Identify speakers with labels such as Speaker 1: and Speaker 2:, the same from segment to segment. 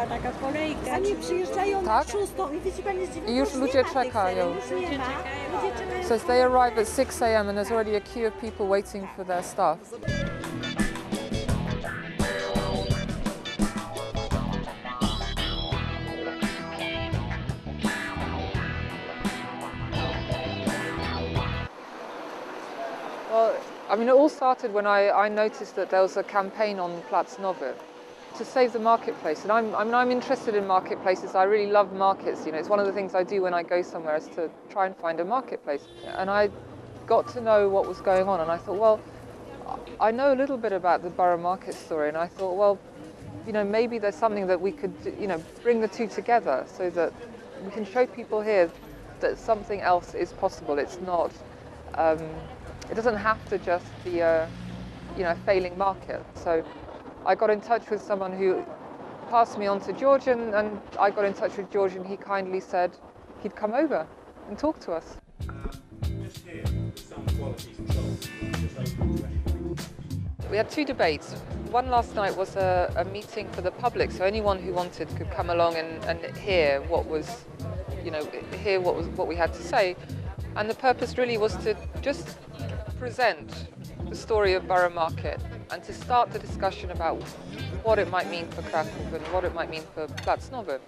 Speaker 1: była taka kolejka. Oni przyjeżdżają na 6 i widzi pani zdziwienie,
Speaker 2: już ludzie czekają. Says they arrive at 6 a.m. and there's already a queue of people waiting for their stuff. Well, I mean, it all started when I noticed that there was a campaign on PLAC NOWY to save the marketplace. And I'm interested in marketplaces. I really love markets. You know, it's one of the things I do when I go somewhere is to try and find a marketplace. And I got to know what was going on, and I thought, well, I know a little bit about the borough market story, and I thought, well, you know, maybe there's something that we could, you know, bring the two together so that we can show people here that something else is possible. It's not. It doesn't have to just be a, you know, failing market. So I got in touch with someone who passed me on to George, and I got in touch with George, and he kindly said he'd come over and talk to us. We had two debates. One last night was a meeting for the public, so anyone who wanted could come along and hear what was, you know, hear what we had to say. And the purpose really was to just present the story of Borough Market and to start the discussion about what it might mean for Krakow and what it might mean for PLAC NOWY.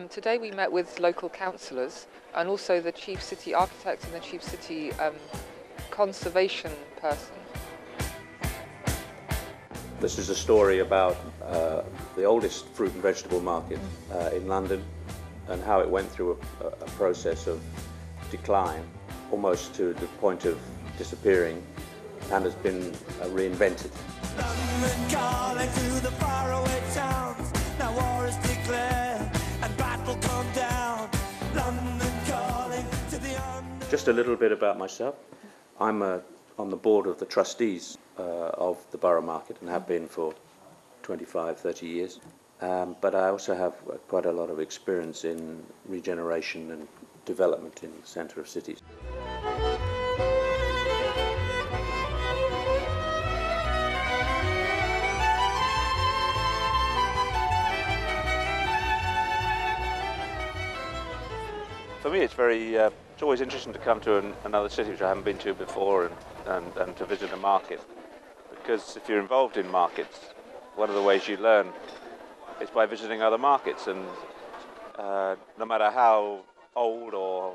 Speaker 2: Today we met with local councillors and also the chief city architect and the chief city conservation person.
Speaker 3: This is a story about the oldest fruit and vegetable market in London and how it went through a process of decline, almost to the point of disappearing, and has been reinvented. London calling to the faraway towns. Now war is declared and battle come down. London calling to the Just a little bit about myself. I'm on the board of the trustees of the Borough Market and have been for 25-30 years. But I also have quite a lot of experience in regeneration and development in the centre of cities.
Speaker 4: For me, it's always interesting to come to another city which I haven't been to before and to visit a market. Because if you're involved in markets, one of the ways you learn is by visiting other markets. And no matter how old or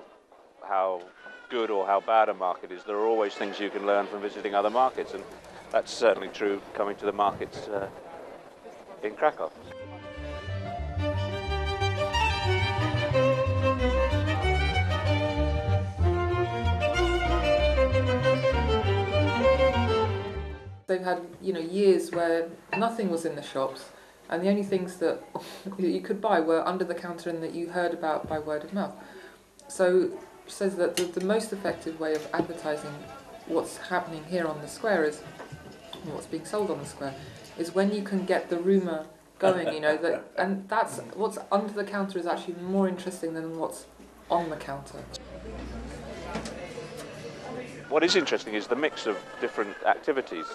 Speaker 4: how good or how bad a market is, there are always things you can learn from visiting other markets. And that's certainly true coming to the markets in Krakow.
Speaker 2: They've had, you know, years where nothing was in the shops, and the only things that you could buy were under the counter and that you heard about by word of mouth. So it says that the most effective way of advertising what's happening here on the square is, what's being sold on the square, is when you can get the rumour going, you know, that, and that's what's under the counter is actually more interesting than what's on the counter.
Speaker 4: What is interesting is the mix of different activities.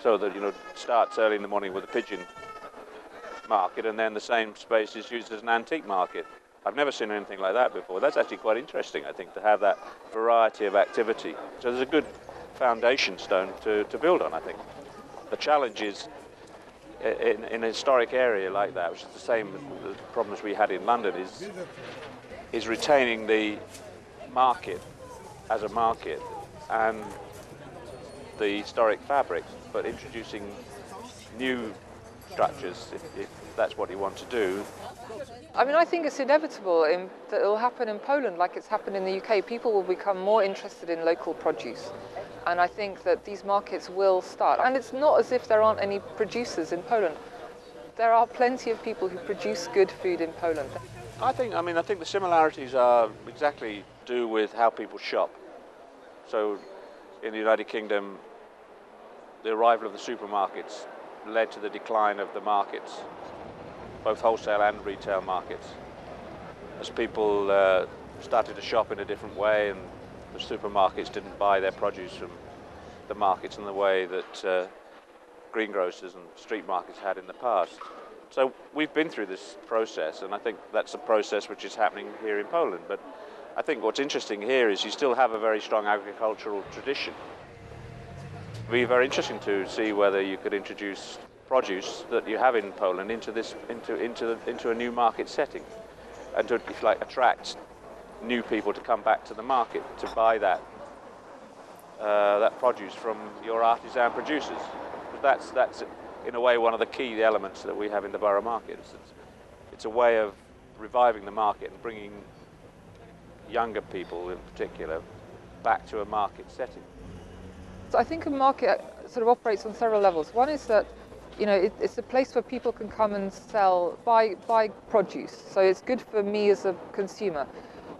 Speaker 4: So that, you know, starts early in the morning with a pigeon market, and then the same space is used as an antique market. I've never seen anything like that before. That's actually quite interesting, I think, to have that variety of activity. So there's a good foundation stone to build on, I think. The challenge is, in a historic area like that, which is the same as the problems we had in London, is retaining the market as a market and the historic fabric, but introducing new structures if that's what you want to do.
Speaker 2: I mean, I think it's inevitable that it will happen in Poland like it's happened in the UK. People will become more interested in local produce, and I think that these markets will start. And it's not as if there aren't any producers in Poland. There are plenty of people who produce good food in Poland.
Speaker 4: I think the similarities are exactly to do with how people shop. So in the United Kingdom, the arrival of the supermarkets led to the decline of the markets, both wholesale and retail markets, as people started to shop in a different way, and the supermarkets didn't buy their produce from the markets in the way that greengrocers and street markets had in the past. So we've been through this process, and I think that's a process which is happening here in Poland. But I think what's interesting here is you still have a very strong agricultural tradition. It'd be very interesting to see whether you could introduce produce that you have in Poland into a new market setting, and to, if you like, attract new people to come back to the market to buy that produce from your artisan producers. That's in a way one of the key elements that we have in the borough market. It's a way of reviving the market and bringing younger people in particular back to a market setting.
Speaker 2: So I think a market sort of operates on several levels. One is that, you know, it's a place where people can come and buy produce. So it's good for me as a consumer.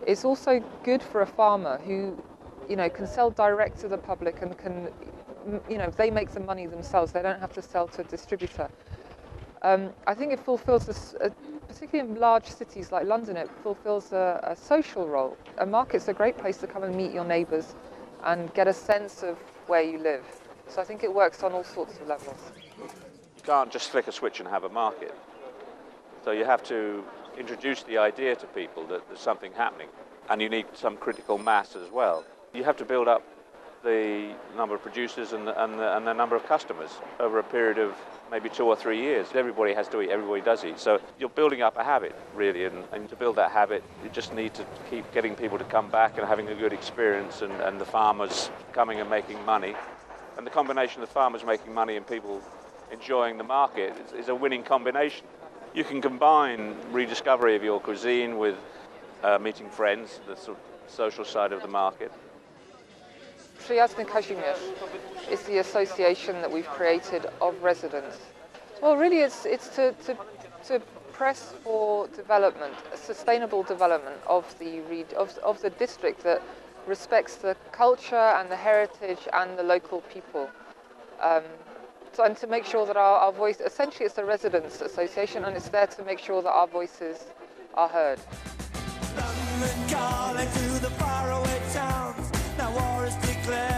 Speaker 2: It's also good for a farmer who, you know, can sell direct to the public and can, you know, they make the money themselves. They don't have to sell to a distributor. I think it fulfills this, particularly in large cities like London, it fulfills a social role. A market's a great place to come and meet your neighbours and get a sense of where you live. So I think it works on all sorts of levels.
Speaker 4: You can't just flick a switch and have a market. So you have to introduce the idea to people that there's something happening, and you need some critical mass as well. You have to build up the number of producers and the number of customers over a period of maybe 2 or 3 years. Everybody has to eat, everybody does eat. So you're building up a habit, really, and to build that habit, you just need to keep getting people to come back and having a good experience, and the farmers coming and making money. And the combination of the farmers making money and people enjoying the market is a winning combination. You can combine rediscovery of your cuisine with meeting friends, the sort of social side of the market.
Speaker 2: Przyjazny Kazimierz is the association that we've created of residents. Well, really, it's to press for development, a sustainable development of the district that respects the culture and the heritage and the local people. And to make sure that our voice, essentially it's a residents association, and it's there to make sure that our voices are heard.
Speaker 5: London calling to the faraway towns. Now war is declared.